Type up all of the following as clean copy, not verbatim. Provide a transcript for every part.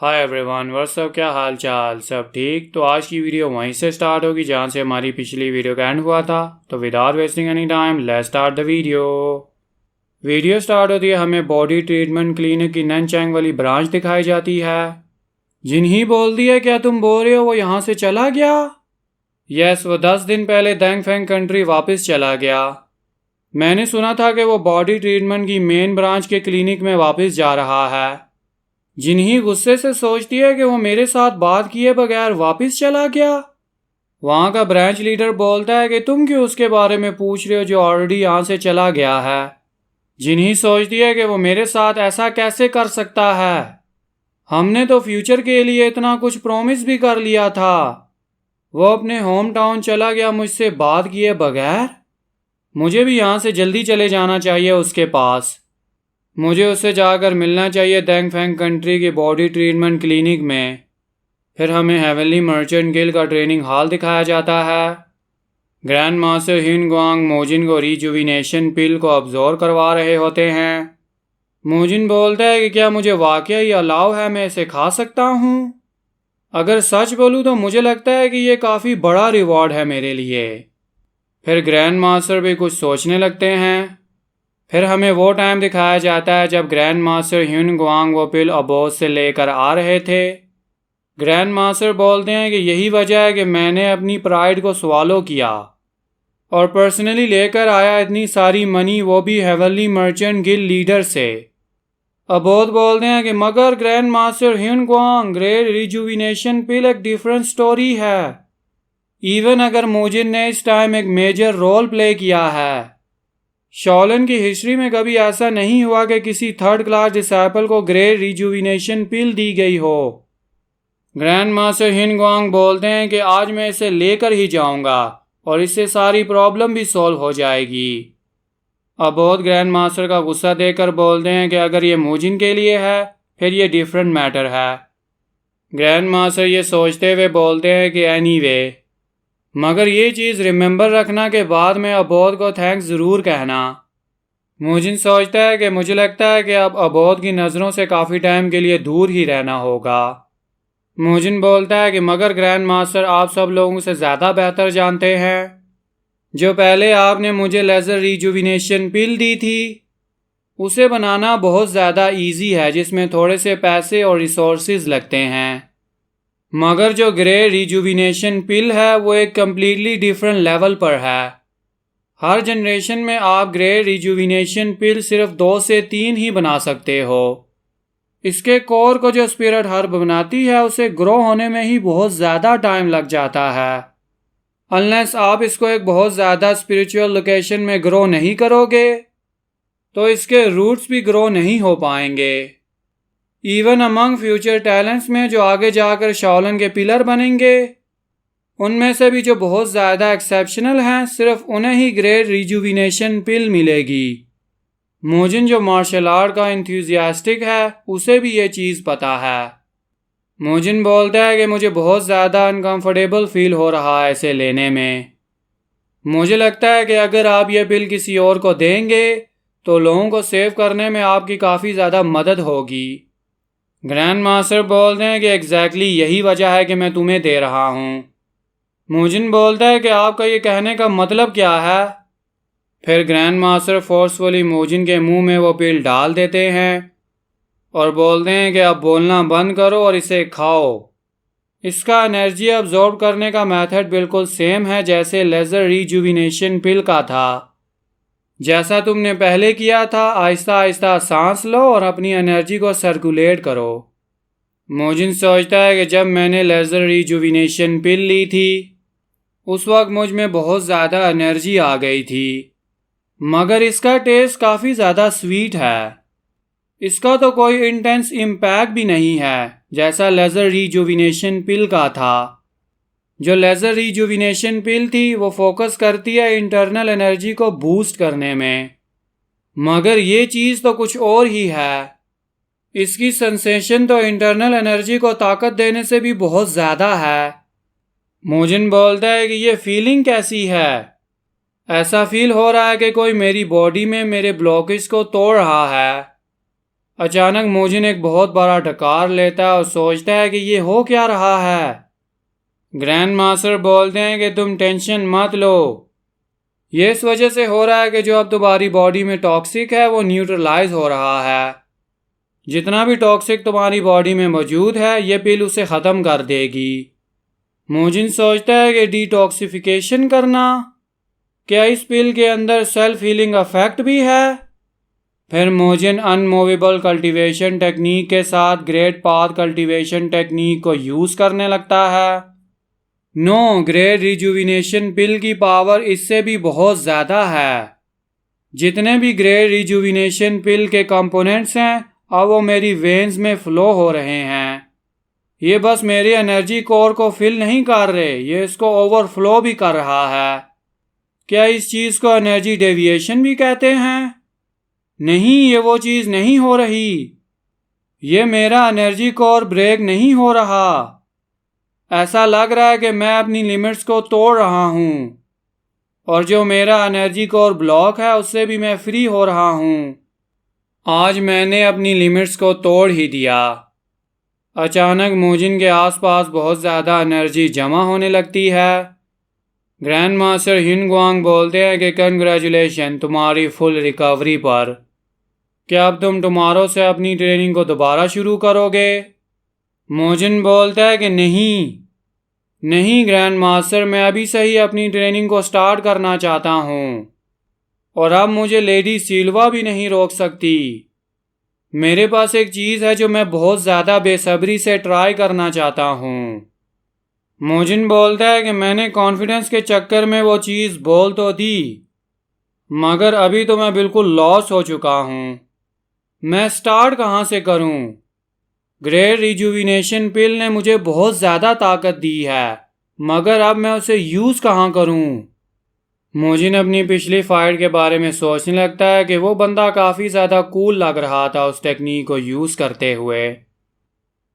Hi everyone, WhatsApp, क्या हाल चाल, सब ठीक। तो आज की वीडियो वहीं से स्टार्ट होगी जहाँ से हमारी पिछली वीडियो का एंड हुआ था। तो without wasting any time let's start the video start होती है, हमें बॉडी ट्रीटमेंट क्लिनिक की ननचैंग वाली ब्रांच दिखाई जाती है। जिन्ही बोलती है, क्या तुम बोल रहे हो वो यहाँ से चला गया? यस, वो 10 दिन पहले डैंगफेंग कंट्री वापस चला गया। मैंने सुना था कि वो बॉडी ट्रीटमेंट की मेन ब्रांच के क्लिनिक में वापस जा रहा है। जिन्ही गुस्से से सोचती है कि वो मेरे साथ बात किए बगैर वापस चला गया। वहां का ब्रांच लीडर बोलता है कि तुम क्यों उसके बारे में पूछ रहे हो जो ऑलरेडी यहां से चला गया है। जिन्ही सोचती है कि वो मेरे साथ ऐसा कैसे कर सकता है। हमने तो फ्यूचर के लिए इतना कुछ प्रॉमिस भी कर लिया था। वो अपने होम टाउन चला गया मुझसे बात किए बगैर। मुझे भी यहां से जल्दी चले जाना चाहिए उसके पास। मुझे उससे जाकर मिलना चाहिए डैंगफेंग कंट्री के बॉडी ट्रीटमेंट क्लिनिक में। फिर हमें हेवनली मर्चेंट गिल्ड का ट्रेनिंग हॉल दिखाया जाता है। ग्रैंड मास्टर हिन गुआंग मोजिन को रिजुविनेशन पिल को अब्जॉर्व करवा रहे होते हैं। मोजिन बोलता है कि क्या मुझे वाकई अलाउ है, मैं इसे खा सकता हूँ? अगर सच बोलूँ तो मुझे लगता है कि ये काफ़ी बड़ा रिवॉर्ड है मेरे लिए। फिर ग्रैंड मास्टर भी कुछ सोचने लगते हैं। फिर हमें वो टाइम दिखाया जाता है जब ग्रैंड मास्टर ह्यून गुआंग वो पिल अबोध से लेकर आ रहे थे। ग्रैंड मास्टर बोलते हैं कि यही वजह है कि मैंने अपनी प्राइड को स्वॉलो किया और पर्सनली लेकर आया इतनी सारी मनी, वो भी हेवनली मर्चेंट गिल्ड लीडर से। अबोध बोलते हैं कि मगर grand master Hyun Guang, great rejuvenation pill एक डिफरेंट स्टोरी है। इवन अगर मोजिन ने इस टाइम एक मेजर रोल प्ले किया है, शॉलन की हिस्ट्री में कभी ऐसा नहीं हुआ कि किसी थर्ड क्लास डिसाइपल को ग्रेट रिजुविनेशन पिल दी गई हो। ग्रैंड मास्टर हिन गुआंग बोलते हैं कि आज मैं इसे लेकर ही जाऊंगा और इससे सारी प्रॉब्लम भी सॉल्व हो जाएगी। अबोध ग्रैंड मास्टर का गुस्सा देकर बोलते हैं कि अगर ये मोजिन के लिए है फिर ये डिफरेंट मैटर है। ग्रैंड मास्टर ये सोचते हुए बोलते हैं कि एनीवे, मगर ये चीज़ रिमेंबर रखना के बाद में अबोध को थैंक्स ज़रूर कहना। मोजिन सोचता है कि मुझे लगता है कि अब अबोध की नज़रों से काफ़ी टाइम के लिए दूर ही रहना होगा। मोजिन बोलता है कि मगर ग्रैंड मास्टर, आप सब लोगों से ज़्यादा बेहतर जानते हैं। जो पहले आपने मुझे लेज़र रिजुविनेशन पिल दी थी उसे बनाना बहुत ज़्यादा ईजी है, जिसमें थोड़े से पैसे और रिसोर्सेज लगते हैं। मगर जो ग्रे रिजुविनेशन पिल है वो एक कम्प्लीटली डिफरेंट लेवल पर है। हर जनरेशन में आप ग्रे रिजुविनेशन पिल सिर्फ 2 से 3 ही बना सकते हो। इसके कोर को जो स्पिरिट हर्ब बनाती है उसे ग्रो होने में ही बहुत ज़्यादा टाइम लग जाता है। अनलेस आप इसको एक बहुत ज़्यादा स्पिरिचुअल लोकेशन में ग्रो नहीं करोगे तो इसके रूट्स भी ग्रो नहीं हो पाएंगे। इवन अमंग फ्यूचर टैलेंट्स में जो आगे जाकर शॉलन के पिलर बनेंगे, उनमें से भी जो बहुत ज़्यादा एक्सेप्शनल हैं, सिर्फ उन्हें ही ग्रेट रिजुविनेशन पिल मिलेगी। मोजिन जो मार्शल आर्ट का इंथ्यूजियास्टिक है उसे भी ये चीज़ पता है। मोजिन बोलता है कि मुझे बहुत ज़्यादा अनकंफर्टेबल फील हो रहा है इसे लेने में। मुझे लगता है कि अगर आप ये पिल किसी और को देंगे तो लोगों को सेव करने में आपकी काफ़ी ज़्यादा मदद होगी। ग्रैंड मास्टर बोलते हैं कि एग्जैक्टली यही वजह है कि मैं तुम्हें दे रहा हूँ। मोजिन बोलता है कि आपका ये कहने का मतलब क्या है? फिर ग्रैंड मास्टर फोर्सफुली मोजिन के मुंह में वो पिल डाल देते हैं और बोलते हैं कि अब बोलना बंद करो और इसे खाओ। इसका एनर्जी अब्जॉर्ब करने का मेथड बिल्कुल सेम है जैसे लेज़र रिजुविनेशन पिल का था। जैसा तुमने पहले किया था, आहिस्ता आहिस्ता सांस लो और अपनी एनर्जी को सर्कुलेट करो। मोजिन सोचता है कि जब मैंने लेज़र रिजुविनेशन पिल ली थी उस वक्त मुझ में बहुत ज़्यादा एनर्जी आ गई थी, मगर इसका टेस्ट काफ़ी ज़्यादा स्वीट है। इसका तो कोई इंटेंस इम्पैक्ट भी नहीं है जैसा लेज़र रिजुविनेशन पिल का था। जो लेज़र रिजुविनेशन पिल थी वो फोकस करती है इंटरनल एनर्जी को बूस्ट करने में, मगर ये चीज़ तो कुछ और ही है। इसकी सेंसेशन तो इंटरनल एनर्जी को ताकत देने से भी बहुत ज़्यादा है। मोजिन बोलता है कि ये फीलिंग कैसी है? ऐसा फील हो रहा है कि कोई मेरी बॉडी में मेरे ब्लॉकेज को तोड़ रहा है। अचानक मोजिन एक बहुत बड़ा डकार लेता है और सोचता है कि ये हो क्या रहा है। ग्रैंड मास्टर बोलते हैं कि तुम टेंशन मत लो, ये इस वजह से हो रहा है कि जो अब तुम्हारी बॉडी में टॉक्सिक है वो न्यूट्रलाइज हो रहा है। जितना भी टॉक्सिक तुम्हारी बॉडी में मौजूद है ये पिल उसे ख़त्म कर देगी। मोजिन सोचता है कि डिटॉक्सिफिकेशन करना, क्या इस पिल के अंदर सेल्फ हीलिंग इफेक्ट भी है? फिर मोजिन अनमूवेबल कल्टीवेशन टेक्निक के साथ ग्रेट पाथ कल्टीवेशन टेक्निक को यूज़ करने लगता है। नो, ग्रेट रिजुविनेशन पिल की पावर इससे भी बहुत ज़्यादा है। जितने भी ग्रेट रिजुविनेशन पिल के कंपोनेंट्स हैं अब वो मेरी वेन्स में फ़्लो हो रहे हैं। ये बस मेरी एनर्जी कोर को फिल नहीं कर रहे, ये इसको ओवरफ्लो भी कर रहा है। क्या इस चीज़ को एनर्जी डेविएशन भी कहते हैं? नहीं, ये वो चीज़ नहीं हो रही। ये मेरा एनर्जी कोर ब्रेक नहीं हो रहा। ऐसा लग रहा है कि मैं अपनी लिमिट्स को तोड़ रहा हूँ और जो मेरा एनर्जी कोर ब्लॉक है उससे भी मैं फ्री हो रहा हूँ। आज मैंने अपनी लिमिट्स को तोड़ ही दिया। अचानक मोजिन के आसपास बहुत ज़्यादा एनर्जी जमा होने लगती है। ग्रैंड मास्टर हिनगुआंग बोलते हैं कि कंग्रेचुलेशन तुम्हारी फुल रिकवरी पर। क्या अब तुम टुमारो से अपनी ट्रेनिंग को दोबारा शुरू करोगे? मोजिन बोलता है कि नहीं ग्रैंड मास्टर, मैं अभी से ही अपनी ट्रेनिंग को स्टार्ट करना चाहता हूँ और अब मुझे लेडी सिल्वा भी नहीं रोक सकती। मेरे पास एक चीज़ है जो मैं बहुत ज़्यादा बेसब्री से ट्राई करना चाहता हूँ। मोजिन बोलता है कि मैंने कॉन्फिडेंस के चक्कर में वो चीज़ बोल तो दी, मगर अभी तो मैं बिल्कुल लॉस हो चुका हूँ। मैं स्टार्ट कहाँ से करूँ? ग्रेट रिजुविनेशन पिल ने मुझे बहुत ज़्यादा ताकत दी है, मगर अब मैं उसे यूज़ कहाँ करूँ? मोजिन अपनी पिछली फाइट के बारे में सोचने लगता है कि वो बंदा काफ़ी ज़्यादा कूल लग रहा था उस टेक्निक को यूज़ करते हुए।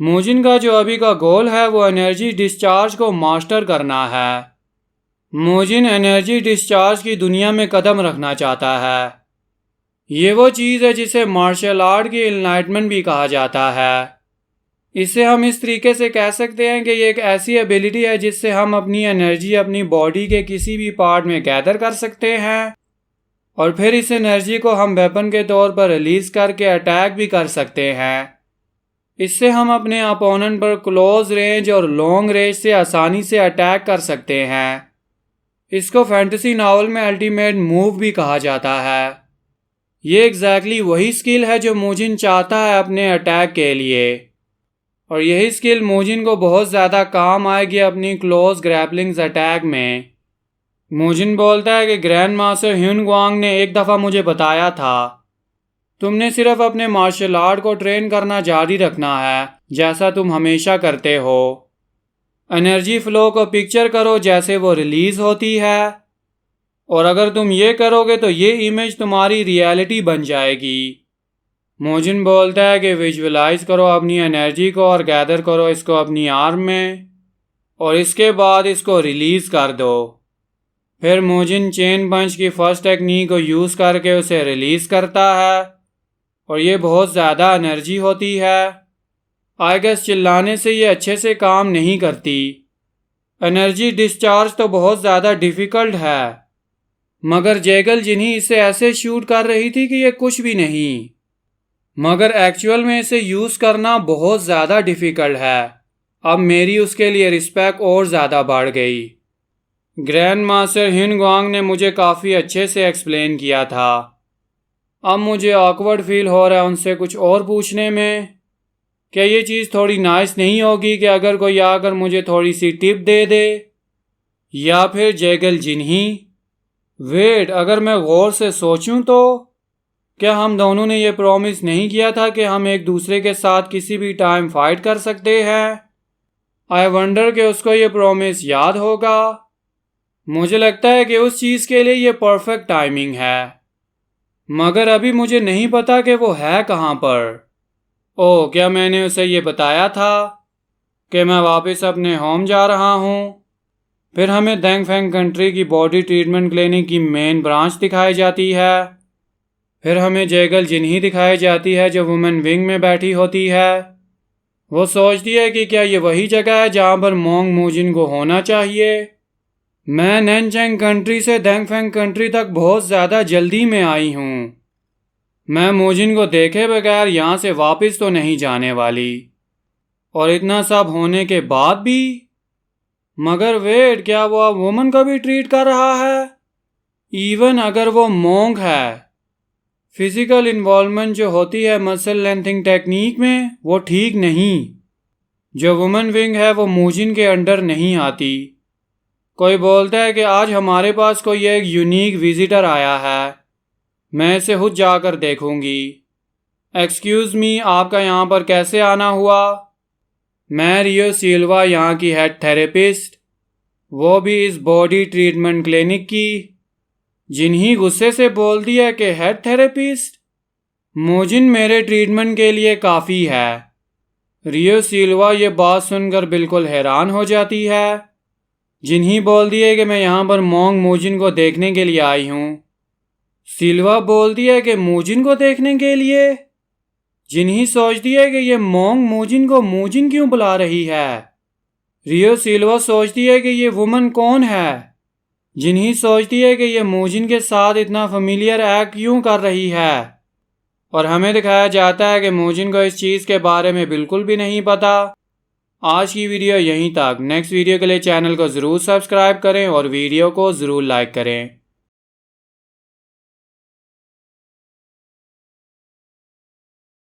मोजिन का जो अभी का गोल है वो एनर्जी डिस्चार्ज को मास्टर करना है। मोजिन एनर्जी डिस्चार्ज की दुनिया में कदम रखना चाहता है। ये वो चीज़ है जिसे मार्शल आर्ट की एनलाइटमेंट भी कहा जाता है। इसे हम इस तरीके से कह सकते हैं कि ये एक ऐसी एबिलिटी है जिससे हम अपनी एनर्जी अपनी बॉडी के किसी भी पार्ट में गैदर कर सकते हैं और फिर इस एनर्जी को हम वेपन के तौर पर रिलीज करके अटैक भी कर सकते हैं। इससे हम अपने अपोनेंट पर क्लोज रेंज और लॉन्ग रेंज से आसानी से अटैक कर सकते हैं। इसको फैंटेसी नावल में अल्टीमेट मूव भी कहा जाता है। ये एग्जैक्टली वही स्किल है जो मोजिन चाहता है अपने अटैक के लिए और यही स्किल मोजिन को बहुत ज़्यादा काम आएगी अपनी क्लोज ग्रैपलिंग्स अटैक में। मोजिन बोलता है कि ग्रैंड मास्टर हिनगुआंग ने एक दफ़ा मुझे बताया था, तुमने सिर्फ अपने मार्शल आर्ट को ट्रेन करना जारी रखना है जैसा तुम हमेशा करते हो। एनर्जी फ्लो को पिक्चर करो जैसे वो रिलीज़ होती है और अगर तुम ये करोगे तो ये इमेज तुम्हारी रियलिटी बन जाएगी। मोजिन बोलता है कि विजुअलाइज करो अपनी एनर्जी को और गैदर करो इसको अपनी आर्म में और इसके बाद इसको रिलीज़ कर दो। फिर मोजिन चेन पंच की फर्स्ट टेक्निक को यूज़ करके उसे रिलीज़ करता है और ये बहुत ज़्यादा एनर्जी होती है। आई गेस चिल्लाने से ये अच्छे से काम नहीं करती। एनर्जी डिस्चार्ज तो बहुत ज़्यादा डिफ़िकल्ट है, मगर जेगल जिन्हीं इसे ऐसे शूट कर रही थी कि ये कुछ भी नहीं, मगर एक्चुअल में इसे यूज़ करना बहुत ज़्यादा डिफ़िकल्ट है। अब मेरी उसके लिए रिस्पेक्ट और ज़्यादा बढ़ गई। ग्रैंड मास्टर हिनगुआंग ने मुझे काफ़ी अच्छे से एक्सप्लेन किया था। अब मुझे ऑकवर्ड फील हो रहा है उनसे कुछ और पूछने में। क्या ये चीज़ थोड़ी नाइस नहीं होगी कि अगर कोई आकर मुझे थोड़ी सी टिप दे दे? या फिर जेगल जिन्हीं? वेट, अगर मैं गौर से सोचूं तो क्या हम दोनों ने ये प्रॉमिस नहीं किया था कि हम एक दूसरे के साथ किसी भी टाइम फाइट कर सकते हैं? आई वंडर कि उसको ये प्रॉमिस याद होगा। मुझे लगता है कि उस चीज़ के लिए ये परफेक्ट टाइमिंग है, मगर अभी मुझे नहीं पता कि वो है कहाँ पर। ओह, क्या मैंने उसे ये बताया था कि मैं वापस अपने होम जा रहा हूँ? फिर हमें देंगफेंग कंट्री की बॉडी ट्रीटमेंट क्लिनिक की मेन ब्रांच दिखाई जाती है। फिर हमें जेगल जिन्ही दिखाई जाती है जो वुमेन विंग में बैठी होती है। वो सोचती है कि क्या ये वही जगह है जहाँ पर मोंग मूजिन को होना चाहिए। मैं नैनचेंग कंट्री से डैंगफेंग कंट्री तक बहुत ज़्यादा जल्दी में आई हूँ। मैं मूजिन को देखे बगैर यहाँ से वापस तो नहीं जाने वाली। और इतना सब होने के बाद भी, मगर वेट, क्या वो अब वुमन को भी ट्रीट कर रहा है? इवन अगर वो मोंग है, फिजिकल इन्वॉल्वमेंट जो होती है मसल लेंथिंग टेक्निक में, वो ठीक नहीं। जो वुमन विंग है वो मूजिन के अंडर नहीं आती। कोई बोलता है कि आज हमारे पास कोई एक यूनिक विजिटर आया है, मैं इसे खुद जाकर देखूंगी। एक्सक्यूज़ मी, आपका यहाँ पर कैसे आना हुआ? मैं रियो सिल्वा, यहाँ की हेड थेरेपिस्ट, वो भी इस बॉडी ट्रीटमेंट क्लिनिक की। जिन्ही गुस्से से बोल दिया कि हेड थेरेपिस्ट, मूजिन मेरे ट्रीटमेंट के लिए काफ़ी है। रियो सिल्वा ये बात सुनकर बिल्कुल हैरान हो जाती है। जिन्ही बोल दिए कि मैं यहाँ पर मोंग मूजिन को देखने के लिए आई हूँ। सिल्वा बोलती है कि मूजिन को देखने के लिए? जिन्ही सोचती है कि ये मोंग मूजिन को मूजिन क्यों बुला रही है। रियो सिल्वा सोचती है कि ये वुमन कौन है। जिन्ही सोचती है कि ये मूजिन के साथ इतना फेमिलियर एक्ट क्यों कर रही है। और हमें दिखाया जाता है कि मूजिन को इस चीज़ के बारे में बिल्कुल भी नहीं पता। आज की वीडियो यहीं तक। नेक्स्ट वीडियो के लिए चैनल को ज़रूर सब्सक्राइब करें और वीडियो को ज़रूर लाइक करें।